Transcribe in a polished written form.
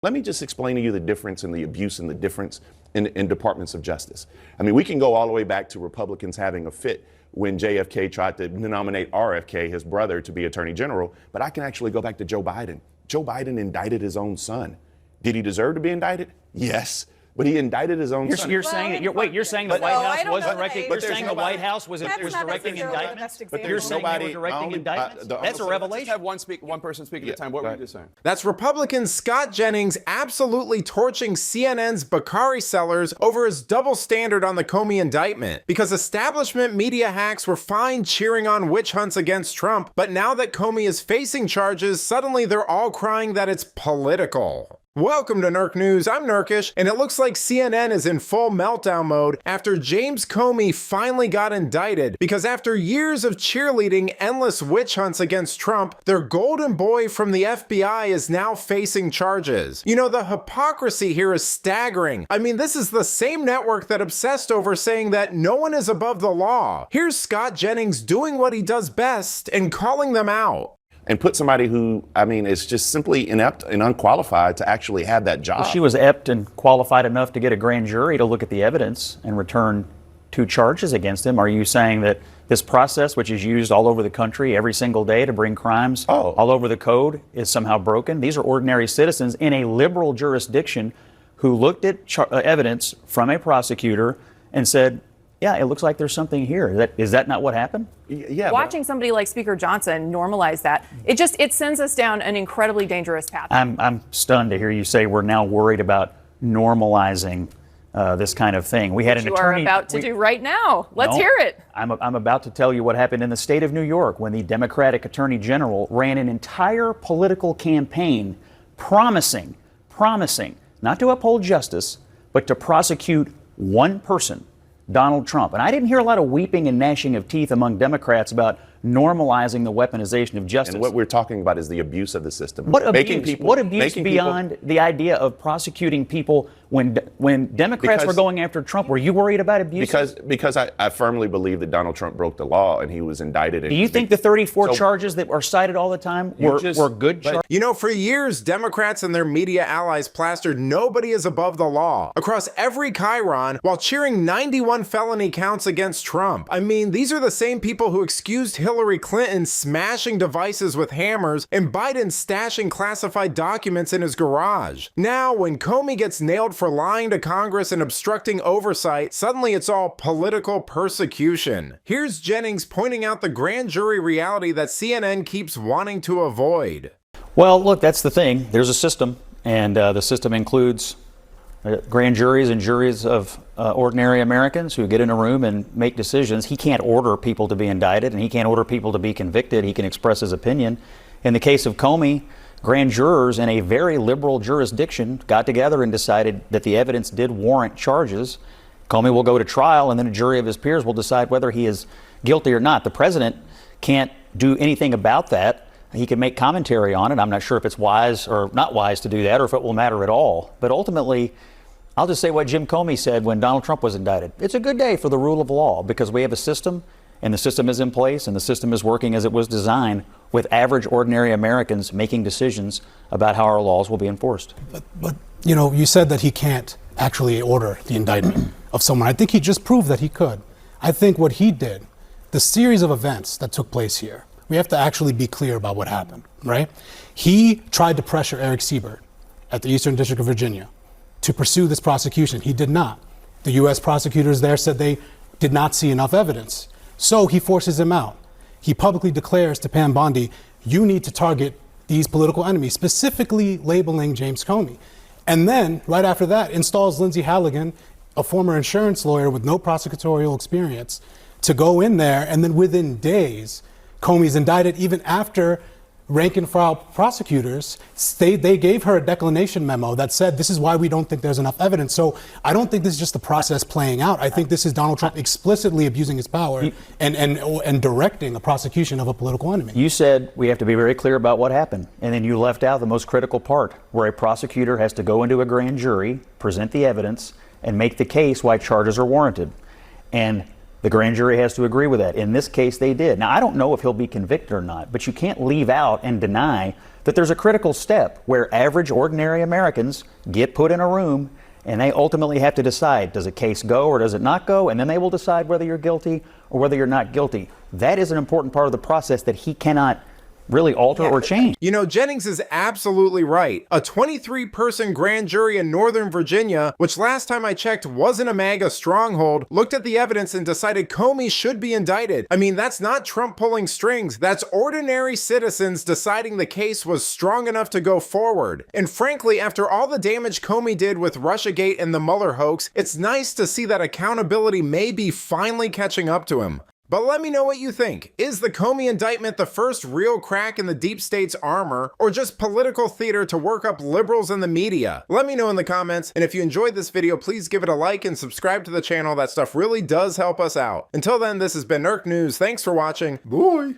Let me just explain to you the difference in the abuse and the difference in departments of justice. I mean, we can go all the way back to Republicans having a fit when JFK tried to nominate RFK, his brother, to be Attorney General, but I can actually go back to Joe Biden. Joe Biden indicted his own son. Did he deserve to be indicted? Yes. But he indicted his own son. You're saying the White House was directing. You're saying the White House was directing indictments. But there's nobody directing indictments. That's a revelation. Let's have one person speak at a time. What were you just saying? That's Republican Scott Jennings absolutely torching CNN's Bakari sellers over his double standard on the Comey indictment. Because establishment media hacks were fine cheering on witch hunts against Trump, but now that Comey is facing charges, suddenly they're all crying that it's political. Welcome to Nerk News, I'm Nerkish, and it looks like CNN is in full meltdown mode after James Comey finally got indicted, because after years of cheerleading endless witch hunts against Trump, their golden boy from the FBI is now facing charges. You know, the hypocrisy here is staggering. I mean, this is the same network that obsessed over saying that no one is above the law. Here's Scott Jennings doing what he does best and calling them out. And put somebody who, I mean, is just simply inept and unqualified to actually have that job. Well, she was apt and qualified enough to get a grand jury to look at the evidence and return 2 charges against him. Are you saying that this process, which is used all over the country every single day to bring crimes all over the code, is somehow broken? These are ordinary citizens in a liberal jurisdiction who looked at evidence from a prosecutor and said, yeah, it looks like there's something here. Is that not what happened? Yeah. Watching somebody like Speaker Johnson normalize that, it sends us down an incredibly dangerous path. I'm stunned to hear you say we're now worried about normalizing this kind of thing. We had an attorney. You are about to do right now. Let's hear it. I'm about to tell you what happened in the state of New York when the Democratic Attorney General ran an entire political campaign promising not to uphold justice, but to prosecute one person, Donald Trump. And I didn't hear a lot of weeping and gnashing of teeth among Democrats about normalizing the weaponization of justice. And what we're talking about is the abuse of the system. What abuse beyond the idea of prosecuting people when Democrats were going after Trump? Were you worried about abuse? Because I firmly believe that Donald Trump broke the law and he was indicted. Do you think the 34 charges that are cited all the time were good charges? You know, for years, Democrats and their media allies plastered nobody is above the law across every chyron while cheering 91 felony counts against Trump. I mean, these are the same people who excused Hillary Clinton smashing devices with hammers and Biden stashing classified documents in his garage. Now, when Comey gets nailed for lying to Congress and obstructing oversight, suddenly it's all political persecution. Here's Jennings pointing out the grand jury reality that CNN keeps wanting to avoid. Well, look, that's the thing. There's a system, and the system includes grand juries and juries of ordinary Americans who get in a room and make decisions. He can't order people to be indicted, and he can't order people to be convicted. He can express his opinion. In the case of Comey, grand jurors in a very liberal jurisdiction got together and decided that the evidence did warrant charges. Comey will go to trial, and then a jury of his peers will decide whether he is guilty or not. The president can't do anything about that. He can make commentary on it. I'm not sure if it's wise or not wise to do that, or if it will matter at all. But ultimately, I'll just say what Jim Comey said when Donald Trump was indicted. It's a good day for the rule of law because we have a system, and the system is in place, and the system is working as it was designed, with average, ordinary Americans making decisions about how our laws will be enforced. But you know, you said that he can't actually order the indictment of someone. I think he just proved that he could. I think what he did, the series of events that took place here, we have to actually be clear about what happened, right? He tried to pressure Eric Siebert at the Eastern District of Virginia to pursue this prosecution. He did not. The U.S. prosecutors there said they did not see enough evidence. So he forces him out. He publicly declares to Pam Bondi, you need to target these political enemies, specifically labeling James Comey. And then, right after that, installs Lindsay Halligan, a former insurance lawyer with no prosecutorial experience, to go in there, and then within days, Comey's indicted. Even after rank and file prosecutors, they gave her a declination memo that said, this is why we don't think there's enough evidence. So I don't think this is just the process playing out. I think this is Donald Trump explicitly abusing his power and directing a prosecution of a political enemy. You said we have to be very clear about what happened, and then you left out the most critical part, where a prosecutor has to go into a grand jury, present the evidence, and make the case why charges are warranted. And The grand jury has to agree with that. In this case, they did. Now, I don't know if he'll be convicted or not, but you can't leave out and deny that there's a critical step where average, ordinary Americans get put in a room and they ultimately have to decide, does a case go or does it not go? And then they will decide whether you're guilty or whether you're not guilty. That is an important part of the process that he cannot really alter or change. You know, Jennings is absolutely right. A 23-person grand jury in Northern Virginia, which last time I checked wasn't a MAGA stronghold, looked at the evidence and decided Comey should be indicted. I mean, that's not Trump pulling strings. That's ordinary citizens deciding the case was strong enough to go forward. And frankly, after all the damage Comey did with Russiagate and the Mueller hoax, it's nice to see that accountability may be finally catching up to him. But let me know what you think. Is the Comey indictment the first real crack in the deep state's armor, or just political theater to work up liberals in the media? Let me know in the comments, and if you enjoyed this video, please give it a like and subscribe to the channel. That stuff really does help us out. Until then, this has been Nerk News. Thanks for watching. Bye!